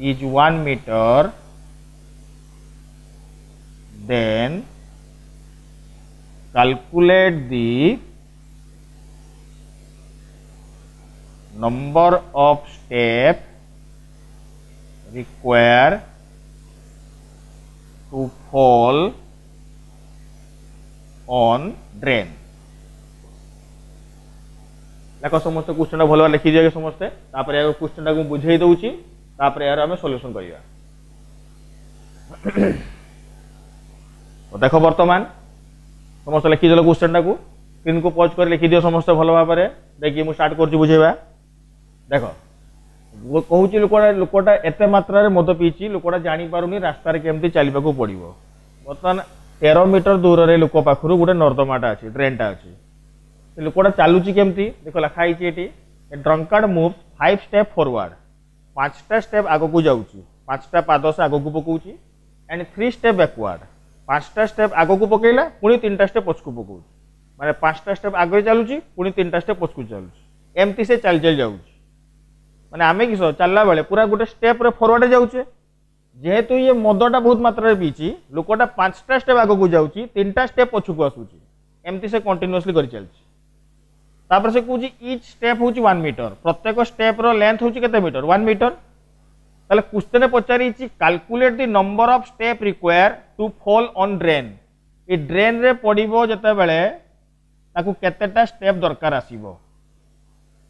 is 1 meter, then calculate the number of steps required to fall on drain. देखो समस्त क्वेश्चन भल लिखि दिए समस्ते तापर यार क्वेश्चन को बुझाई दउची तापर यार हमें सॉल्यूशन करिया तो देखो वर्तमान समस्त लिखि देलो क्वेश्चन को स्क्रीन को पॉज कर लिखि दियो समस्त भल भाव रे देखि मु स्टार्ट करछु बुझेबा देखो वो कहूची लोकटा एते मात्रा रे मद पीची लोकटा जानि पारुनी रास्ता रे केमती चलिबा को पड़िबो वर्तमान 13 मीटर दूर रे लोक पाखरु गोटे नर्दमाटा अछि ड्रेनटा अछि से लोकटा चालुची केमती देखो लिखाई छि एटी a drunkard moves 5 step forward 5टा स्टेप आगो को जाउची 5टा पाद से आगो को पकोउची एंड 3 स्टेप बैकवर्ड 5टा स्टेप आगो को पकेला पुनी 3टा स्टेप पछकु पकोउची माने 5टा स्टेप आगे चालुची पुनी 3टा स्टेप पछकु चालुची एमती से चल जाउची माने आमे किसो चलला बेले पूरा गोटे स्टेप रे फॉरवर्ड जाउचे जेहेतु ये मदटा बहुत मात्रा रे पीची लोकटा 5टा स्टेप आगो को जाउची 3टा स्टेप पछकु आसुची एमती से कंटीन्यूअसली करि चलची तापर से कहूची ईच स्टेप होची 1 मीटर प्रत्येक स्टेप रो लेंथ होची केते मीटर 1 मीटर ताले क्वेश्चन पचारी छि calculate the number of step require to fall on drain a drain रे पडिबो जते बेले ताकू केतेटा स्टेप दरकार आसीबो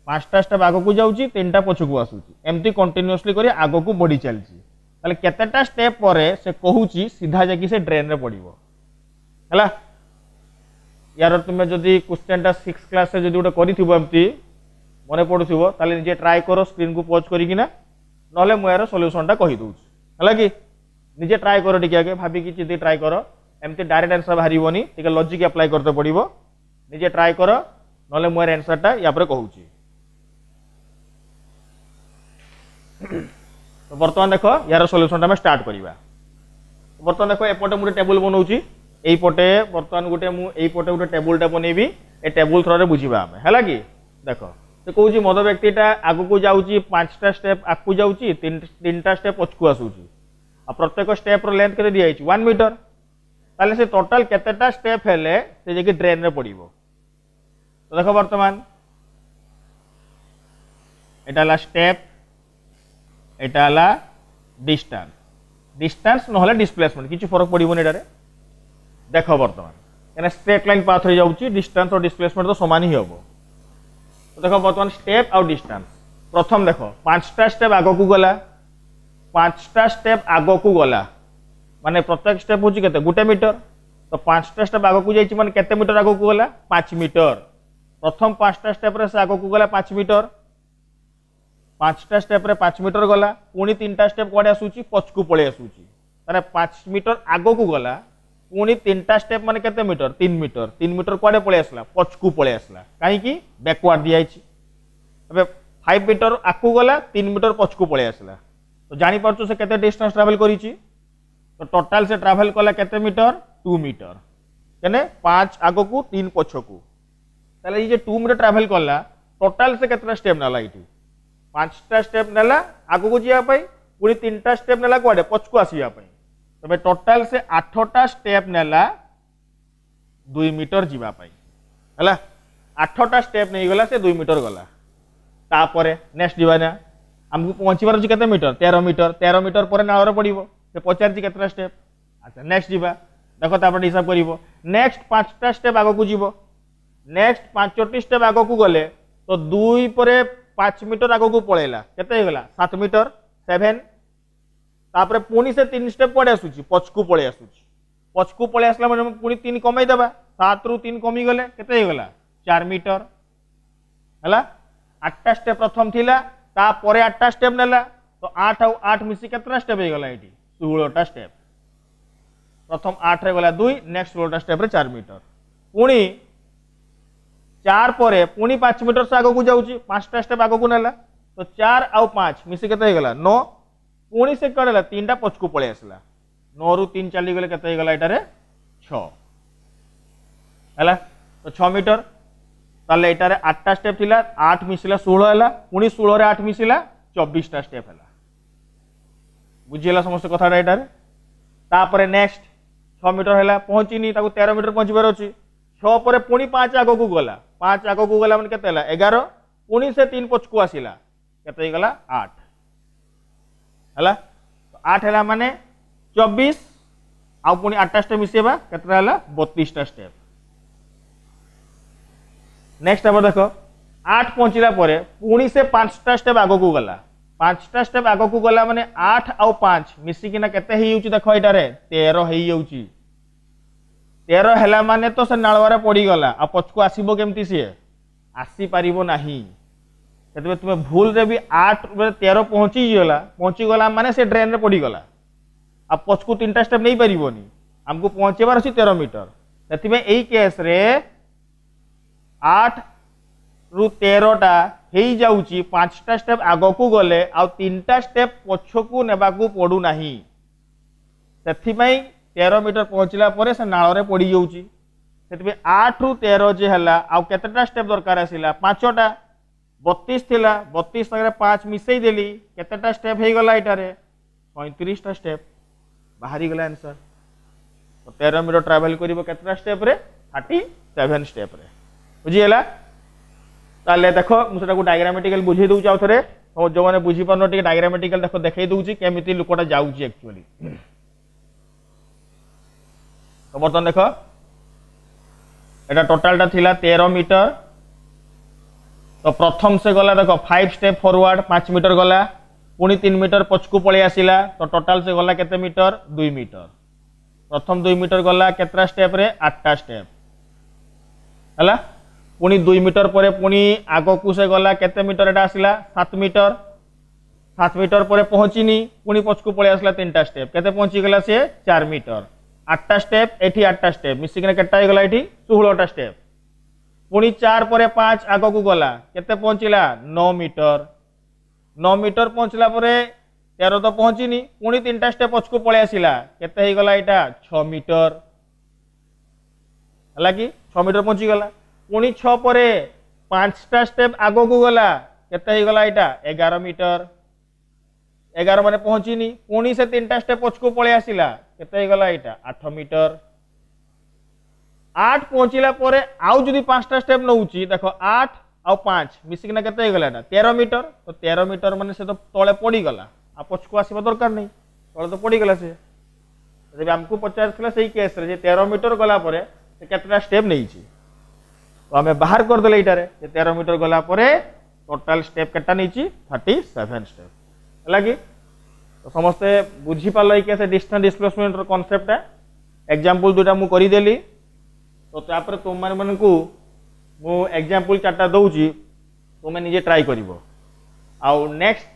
5टा स्टेप आगो को जाउची 3टा पछकु आसुची एमती कंटीन्यूअसली करी आगो को बढ़ी चलची ताले केतेटा स्टेप परे से कहूची सीधा जाकी से ड्रेन रे पडिबो हला यार तुम्हें जदि क्वेश्चन टा 6 क्लास से जदि गोटे करिथिबो एमती मने पडुथिबो ताले निजे ट्राई करो स्क्रीन को पॉज करिकिना नले मु यार सॉल्यूशन टा कहि दउची हला कि निजे ट्राए कर टिके आगे भाभी कि चिंती ट्राए कर एमती डायरेक्ट आंसर बाहरिबनी टिके लॉजिक अप्लाई करते पड़िबो निजे ट्राए कर नले मोर आंसरटा या पर कहूची। तो बर्तमान देख यार सॉल्यूशनटा हम स्टार्ट करिबा। बर्तमान देख एपटे मुझे टेबुल बनाऊची एई पटे बर्तमान गोटे मु एई पटे गोटे टेबुलटा बनेबी ए टेबुल थ्रो रे बुझिबा हम हैला कि देख से कहूँ मद व्यक्तिटा आग को जाऊँगी 5टा स्टेप आगू जाऊँगी 3टा स्टेप पछकू आसूची आ प्रत्येक स्टेप रो लेंथ केते दिया 1 मीटर ताले से टोटल केतेटा स्टेप हेले से जेकी ड्रेन रे पड़िबो। तो देखो वर्तमान एटा ला स्टेप एटा ला डिस्टेंस डिस्टेंस नहले डिस्प्लेसमेंट किछि फरक पड़िबोनी एटारे देखो वर्तमान एना स्ट्रेट लाइन पाथ रे जाउची डिस्टेंस और डिस्प्लेसमेंट तो समान ही होबो। तो देखो बर्तमान स्टेप आउ डिस्टेंस प्रथम देखो 5टा स्टेप आगो को गला 5टा स्टेप आगो को गला माने प्रत्येक स्टेप होची केते 1 मीटर तो 5टा स्टेप आगो को जाईची माने केते मीटर आगो को गला 5 मीटर प्रथम 5टा स्टेप रे से आगो को गला 5 मीटर 5टा स्टेप रे 5 मीटर गला पुणी 3टा स्टेप कोडे आसुची पछकू पळे आसुची तारे 5 मीटर आगो को गला पुणी 3टा स्टेप माने केते मीटर 3 मीटर कोडे पळे आसला पछकू पळे आसला काहे की बैकवर्ड दिया आइची अबे 5 मीटर आकू गला 3 मीटर पछकू पळे आसला तो जानि परछो से केते डिस्टेंस ट्रैवल करिची तो टोटल से ट्रैवल कला केते मीटर 2 मीटर केने 5 आगो को 3 पछकू ताले ये 2 मीटर ट्रैवल कला टोटल से केते स्टेप नाला इठी 5टा स्टेप नेला आगो को जिया पई पुणी 3टा स्टेप नेला कोडे पछकू आसीया पई तबे टोटल से 8टा स्टेप नेला 2 मीटर जीवा पई हला 8टा स्टेप नहीं गला से 2 मीटर गला तापरे नेक्स्ट जीवाना हमको पहुंचीबार अछि केते मीटर 13 मीटर पर नाळर पड़िबो से पचार जी केतरा स्टेप अच्छा नेक्स्ट जीवा देखो तापर हिसाब करिवो नेक्स्ट 5टा स्टेप आगो को जीवो नेक्स्ट 5टी स्टेप आगो को गले तो 2 परे 5 मीटर आगो को पळेला केते हे गला 7 मीटर 7 तापर पुणी से 3 स्टेप पड़े आसुची पछकू पळे आसुची पछकू पळे आसला माने पुणी 3 कमाई देबा 7 रु 3 कमी गले केते हे गला 4 मीटर हला 8टा स्टेप प्रथम थिला ता परे 8टा स्टेप नेला तो 8 और 8 मिसी केतरा स्टेप हे गला एटी 16टा स्टेप प्रथम 8 रे गला 2 नेक्स्ट 16टा स्टेप रे 4 मीटर पुणी 4 परे पुणी 5 मीटर से आगो को जाउची 5टा स्टेप आगो को नेला तो 4 और 5 मिसी केते हे गला 9 पुणी से करेला 3टा पछकू पळे आसला 9 रु 3 चली गले केते हे गला एटारे 6 हला तो 6 मीटर ताले एटारे 8टा स्टेप थिला 8 मिसिला 16 हला पुणी 16 रे 8 मिसिला 24टा स्टेप हला बुझिला समस्त कथा एटारे तापरे नेक्स्ट 6 मीटर हला पहुंचीनी ताको 13 मीटर पहुंचीबार अछि 6 परे पुणी 5 आगो को गला 5 आगो को गला माने केते हला 11 पुणी से 3 पछकू आसिला केते हे गला 8 हला तो 8 हला माने 24 आ पुणी 8टा स्टेप मिसेबा केते हला 32टा स्टेप नेक्स्ट अब देखो 8 पहुंचीला परे पुणी से 5टा स्टेप आगो को गला 5टा स्टेप आगो को गला माने 8 और 5 मिसी किना केते हे होउची देखो एटारे 13 हे होउची 13 हला माने तो से नाळवारे पड़ी गला आ पछको आसीबो केमती से आसी पारिबो नाही सेतबे तुमे भूल रे भी 8 रे 13 पहुंची गला माने से ड्रेन रे पड़ी गला आ पछको 3टा स्टेप नहीं पारिबोनी हमको पहुंचेबार अछि 13 मीटर सेतिबे एई केस रे 8 रु 13टा हेई जाउची 5टा स्टेप आगो को गले आ 3टा स्टेप पछकू नेबा को पडू नाही सेथि पई 13 मीटर पहुंचला परे से नाळ रे पड़ी जाउची सेथि पई 8 रु 13 जे हला आ केतेटा स्टेप दरकार आसिला 5टा 32 थिला 32 संगे 5 मिसई देली केतेटा स्टेप हे गला एटारे 35टा स्टेप बाहरी गला आंसर तो 13 मीटर ट्रैवल करिवो केतेटा स्टेप रे 37 स्टेप रे बुझिएला ताले देखो मु सेटा को डायग्रामेटिकल बुझी दउ चाउ थरे तो जो माने बुझी परनो टिके डायग्रामेटिकल देखो देखाई दउची केमिति लोकटा जाउची एक्चुअली तो बर्तन देखो एटा टोटलटा थिला 13 मीटर तो प्रथम से गला देखो 5 स्टेप फॉरवर्ड 5 मीटर गला पुणी 3 मीटर पछकू पळे आसिला तो टोटल से गला केते मीटर 2 मीटर प्रथम 2 मीटर गला केतरा स्टेप रे 8टा स्टेप हला पुणी 2 मीटर परे पुणी आगो को से गला केते मीटर एटा आसिला 7 मीटर 7 मीटर पर पहुँचनी पुणी पछकू पलि आसला 3टा स्टेप केते पहुँची गला से 4 मीटर 8टा स्टेप एठी 8टा स्टेप मिसिकने केटा हो गला एठी 16टा स्टेप पुणी 4 पर 5 आग को गला केते पहुँचला 9 मीटर 9 मीटर पहुँचला परे 13 तो पहुँचनी पुणी 3टा स्टेप पछकू पलि आसिला केते हो गला एटा 6 मीटर है कि 6 मीटर पहुँची गला पुणी 6 पर 5टा स्टेप आग को गला केते हो गला एटा 11 मीटर 11 माने पहुँचनी पुणी से 3टा स्टेप पछकू पलि आसिला केते गला एटा 8 मीटर 8 पहुँचला परे आउ जदी 5टा स्टेप नउची देखो 8 आउ 5 मिसिकना केते गला एटा 13 मीटर तो 13 मीटर माने से तो तळे पड़ी गला आ पछकू आसीबा दरकार नहीं तळे तो पड़ी गला से जब हमको पचारथिला सही केस रे जे 13 मीटर गला परे से केतटा स्टेप नहींची तो हमें बाहर कर देले एटारे जे 13 मीटर गला परे टोटल स्टेप केटा नहींची 37 स्टेप लगी तो समस्ते बुझी पाल कि डिस्टेंस डिस्प्लेसमेंट कॉन्सेप्ट एग्जांपल दुटा मु करी देली तो तापर तुम मन को मु एग्जांपल 4टा दउची तुमे निजे ट्राई करिवो आउ नेक्स्ट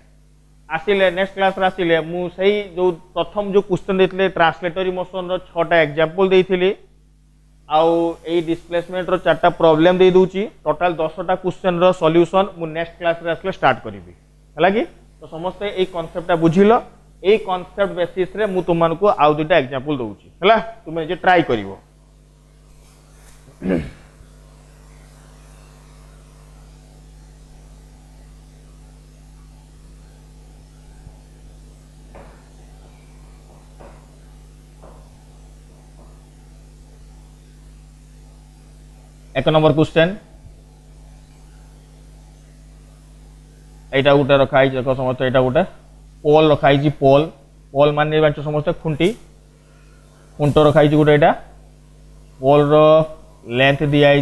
आसिले नेक्स्ट क्लास रे आसिले मु सही जो प्रथम जो क्वेश्चन देथिले ट्रांसलेटरी मोशन रो 6टा एग्जांपल देथिली आउ ए डिस्प्लेसमेंट रो 4टा प्रॉब्लम दे दूची टोटल 10टा क्वेश्चन रो सॉल्यूशन मु नेक्स्ट क्लास रे आसिले स्टार्ट करिवि हला कि तो समस्ते ये कॉन्सेप्ट बुझिल ये कॉन्सेप्ट बेसिस रे मु तुमको आउ 2टा एग्जांपल दउची हला तुमे जे ट्राई करिवो एक नंबर क्वेश्चन एटा गोटे रखाई देखो समस्त एटा गोटे पोल रखाई पोल पोल मान समस्त खुंटी खुंट रखाई गोटे एटा पोल रो लेंथ दिखाई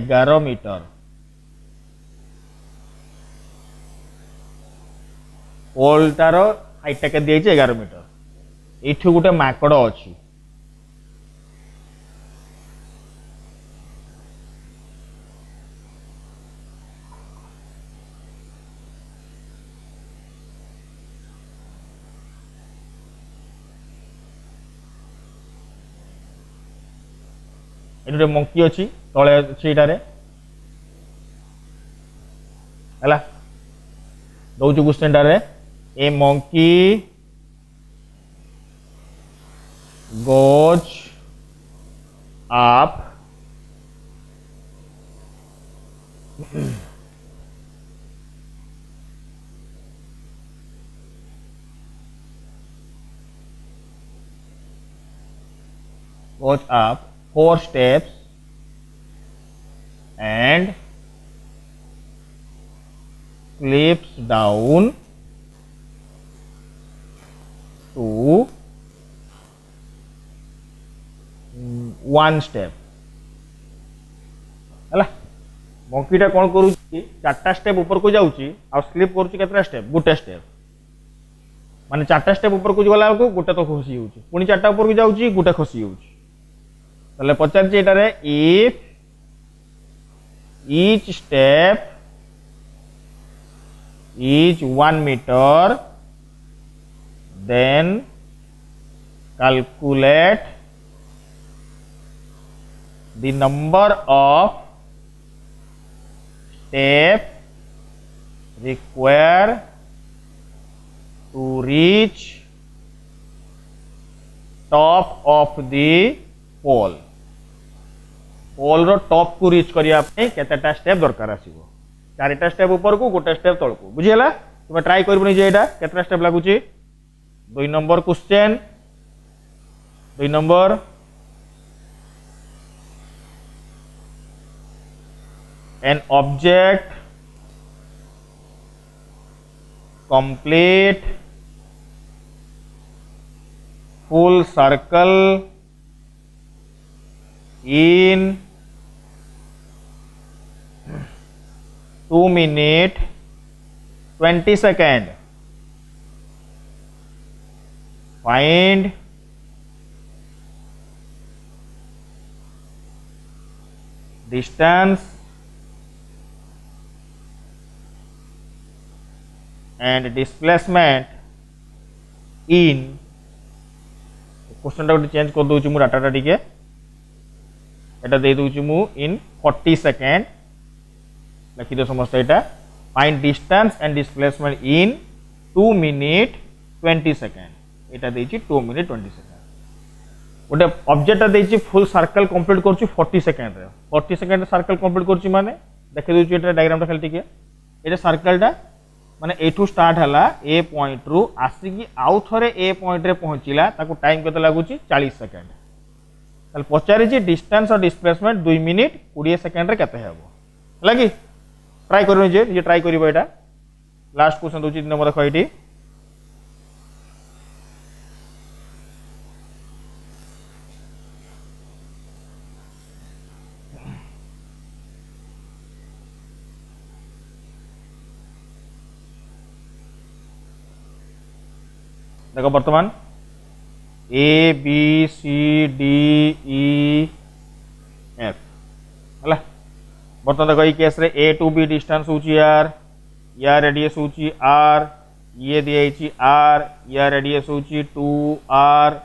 11 मीटर पोल तार हाइट के दिखाई 11 मीटर ये गोटे माकड़ अच्छी एटे मंकी अच्छी तले अच्छी है दौर क्वेश्चन टारे a monkey goes up goes up 4 steps and slips down to 1 step है मंकीटा कौन करू 4टा स्टेप ऊपर को जाऊँगी आ स्लीप करुच्ची केतटा स्टेप गोटे स्टेप माने 4टा स्टेप ऊपर को गला गोटे तो खसी जाऊँगी पुणी 4टा ऊपर को जाऊँगी गोटे खसी जाऊँगी ताले पचार एटारे if each step is 1 metre then calculate the number of step required to reach top of the pole pole रो टॉप को रीच करिया पे केतेटा स्टेप दरकार आसीबो 4टा स्टेप ऊपर को गोटे स्टेप तळ को बुझियला तुम ट्राई करबो नि जे एटा केतेटा स्टेप लागुची 2 number question 2 number an object complete full circle in 2 minutes 20 seconds. Find distance and displacement in question टा चेंज कर दूची मु डाटा टिके एटा दे दूची मु इन 40 सेकेंड लिखि दो समस्त एटा find distance and displacement in 2 minute 20 second Etah देची 2 minute 20 second गोटे ऑब्जेक्ट देची फुल सर्कल कंप्लीट करछि 40 सेकेंड रे 40 सेकेंड सर्कल कंप्लीट करछि माने देखि दोची एटा डायग्राम टा खाली टिके एटा सर्कल टा माने एठू स्टार्ट हला ए पॉइंट रु आसिकी आउ थरे ए पॉइंट रे पहुंचिला ताको टाइम केते लागुची 40 सेकेंड ताल पचारि छी डिस्टेंस और डिस्प्लेसमेंट 2 मिनिट 20 सेकेंड रे केते हेबो लागी ट्राई करनो जे ये ट्राई करिवो एटा लास्ट क्वेश्चन दोची नंबर देखो एटी देखो बर्तमान A B C D E F है बर्तमान देखो ये केस रे ए टू बी डिस्टेंस होची आर या रेडियस होची आर ये दिया आर या रेडियस होची 2 आर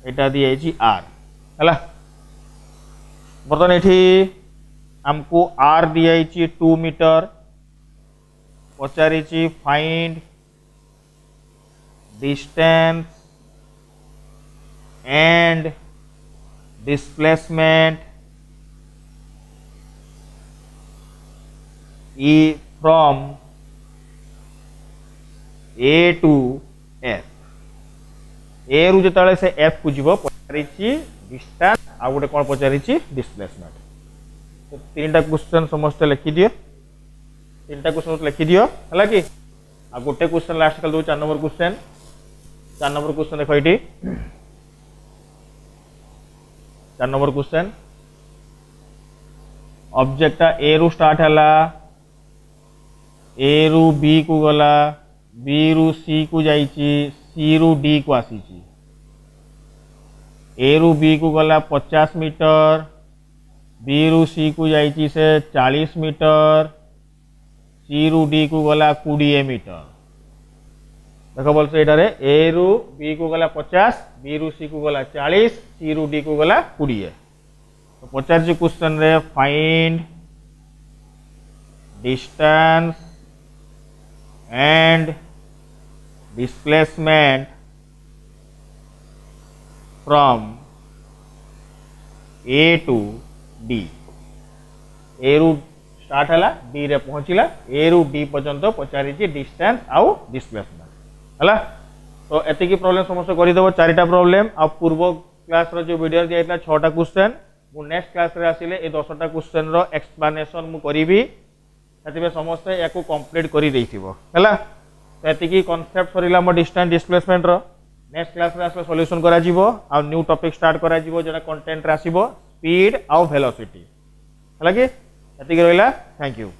एटा दिया आर है बर्तमान एठी हमको आर दिया 2 मीटर पचारि find distance and displacement from A to F A रु जतले से F को जीवो पचारिछि डिस्टेंस आ गोटे कोन पचारिछि डिस्प्लेसमेंट तो तीनटा क्वेश्चन समस्त लिखि दियो तीनटा क्वेश्चन लिखि दियो हला कि आ गोटे क्वेश्चन लास्ट कर दो 4 नंबर क्वेश्चन 4 नंबर क्वेश्चन देखो ये 4 नंबर क्वेश्चन ऑब्जेक्ट ए रु स्टार्ट हला ए रु बी को गला बी रु सी को जाइची सी रु डी को आसीची ए रु बी को गला 50 मीटर बी रु सी को जाइची से 40 मीटर सी रु डी को गला 20 मीटर देखो बोल से एटारे ए रु बी को गला 50 बी रु सी को गला 40 सी रु डी को गला 20 तो 50 क्वेश्चन रे find distance and displacement from A to D A रु स्टार्ट हला डी रे पहुंचला ए रु डी पर्यंत पचारि डिस्टेंस आउ डिस्प्लेसमेंट है तो एति प्रॉब्लम समस्त करदेव 4टा प्रॉब्लम आ पूर्व क्लास रो जो वीडियो दिया 6टा क्वेश्चन मु नेक्स्ट क्लास रे आसिले ए 10टा क्वेश्चन रो एक्सप्लेनेशन मु करिवि सेतिबे समस्त याकू कंप्लीट करि देइथिबो हैला तो एति कांसेप्ट सरिला मो डिस्टेंस डिस्प्लेसमेंट रो नेक्स्ट क्लास रे आसले सॉल्यूशन करा जिवो आ न्यू टॉपिक स्टार्ट करा जिवो जेना कंटेंट रे आसीबो स्पीड आ वेलोसिटी हैला कि एति रहिला थैंक यू।